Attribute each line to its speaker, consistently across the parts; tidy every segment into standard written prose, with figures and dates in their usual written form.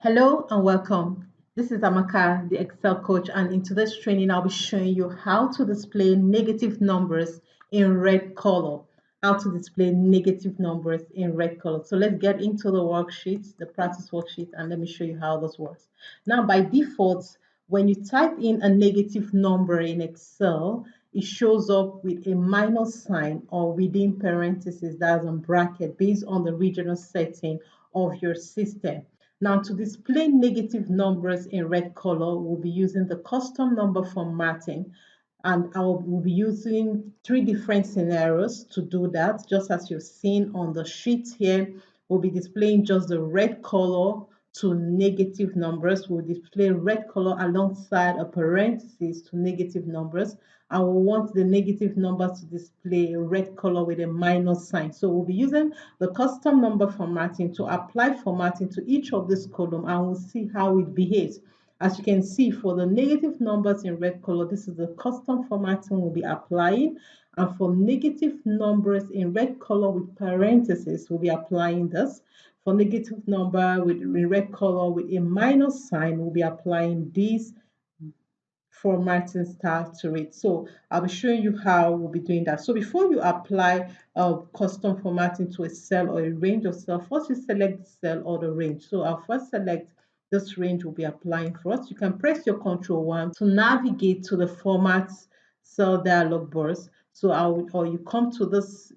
Speaker 1: Hello and welcome. This is Amaka, the Excel coach, and in today's training, I'll be showing you how to display negative numbers in red color. How to display negative numbers in red color. So let's get into the worksheet, the practice worksheet, and let me show you how this works. Now, by default, when you type in a negative number in Excel, it shows up with a minus sign or within parentheses, that's a bracket, based on the regional setting of your system. Now, to display negative numbers in red color, we'll be using the custom number formatting, and we'll be using three different scenarios to do that. Just as you've seen on the sheet here, we'll be displaying just the red color to negative numbers. We'll display red color alongside a parenthesis to negative numbers. And we want the negative numbers to display red color with a minus sign. So we'll be using the custom number formatting to apply formatting to each of this column, and we'll see how it behaves. As you can see, for the negative numbers in red color, this is the custom formatting we'll be applying. And for negative numbers in red color with parentheses, we'll be applying this. For negative number in red color with a minus sign, we'll be applying this formatting style to it. So I'll be showing you how we'll be doing that. So before you apply custom formatting to a cell or a range of cells, first you select the cell or the range. So I'll first select this range we'll be applying for us. You can press your Control 1 to navigate to the format cell dialog box. So or you come to this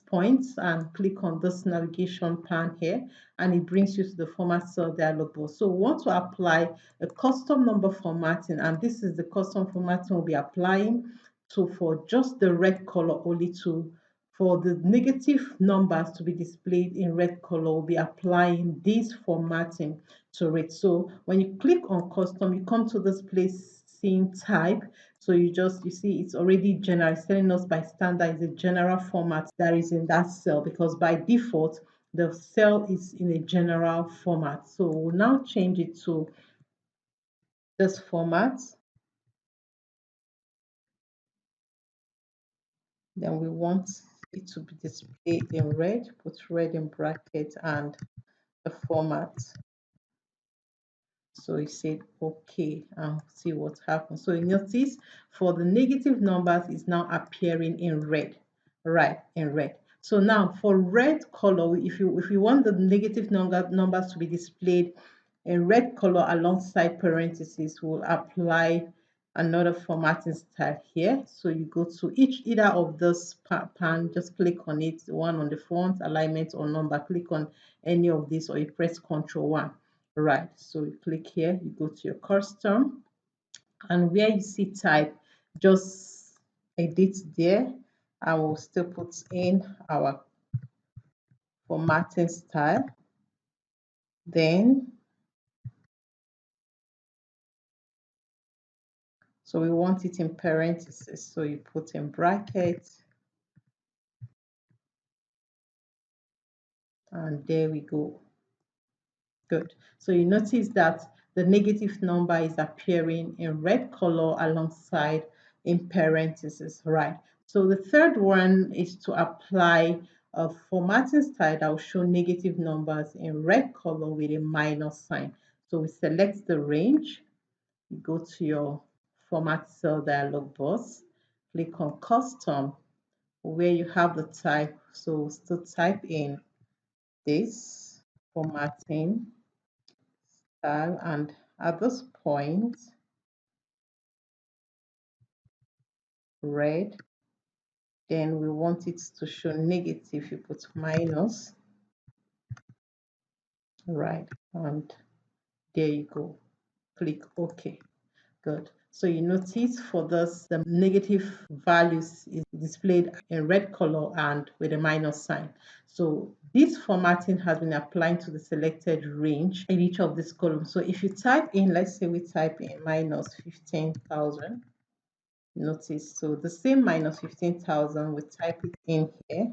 Speaker 1: point and click on this navigation pan here, and it brings you to the format cell dialog box. So we want to apply a custom number formatting, and this is the custom formatting we'll be applying to for just the red color only. To for the negative numbers to be displayed in red color, we'll be applying this formatting to it. So when you click on custom, you come to this place seeing type. So you see it's already general. It's telling us by standard is a general format that is in that cell, because by default the cell is in a general format. So we'll now change it to this format. Then we want it to be displayed in red. Put red in bracket and the format. So you said okay, and see what happens. So you notice for the negative numbers is now appearing in red, right, in red. So now for red color, if you want the negative numbers to be displayed in red color alongside parentheses, we'll apply another formatting style here. So you go to either of this pan, just click on it, the one on the font, alignment, or number. Click on any of these, or you press Ctrl 1. Right, so you click here, you go to your custom, and where you see type, just edit there, and we'll still put in our formatting style. Then so we want it in parentheses, so you put in brackets, and there we go. Good. So you notice that the negative number is appearing in red color alongside in parentheses, right? So the third one is to apply a formatting style that will show negative numbers in red color with a minus sign. So we select the range, you go to your format cell dialog box, click on custom where you have the type. So still type in this formatting style, and at this point red, then we want it to show negative, you put minus, right, and there you go, click OK. Good. So you notice for this the negative values is displayed in red color and with a minus sign. So this formatting has been applied to the selected range in each of these columns. So if you type in, let's say we type in minus 15,000, notice, so the same minus 15,000, we type it in here.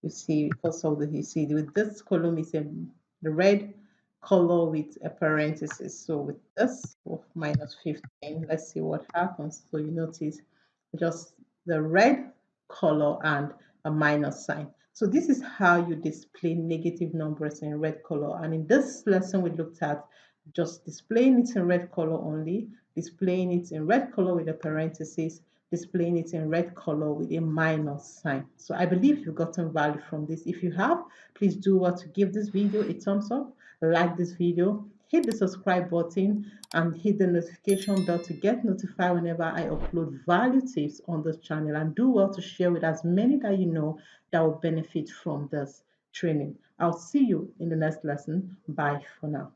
Speaker 1: You see, because of you see with this column is the red color with a parenthesis. So with this of minus 15, let's see what happens. So you notice just the red color and a minus sign. So this is how you display negative numbers in red color. And in this lesson, we looked at just displaying it in red color only, displaying it in red color with a parenthesis, displaying it in red color with a minus sign. So I believe you've gotten value from this. If you have, please do what to give this video a thumbs up, like this video, hit the subscribe button, and hit the notification bell to get notified whenever I upload value tips on this channel, and do well to share with as many that you know that will benefit from this training. I'll see you in the next lesson. Bye for now.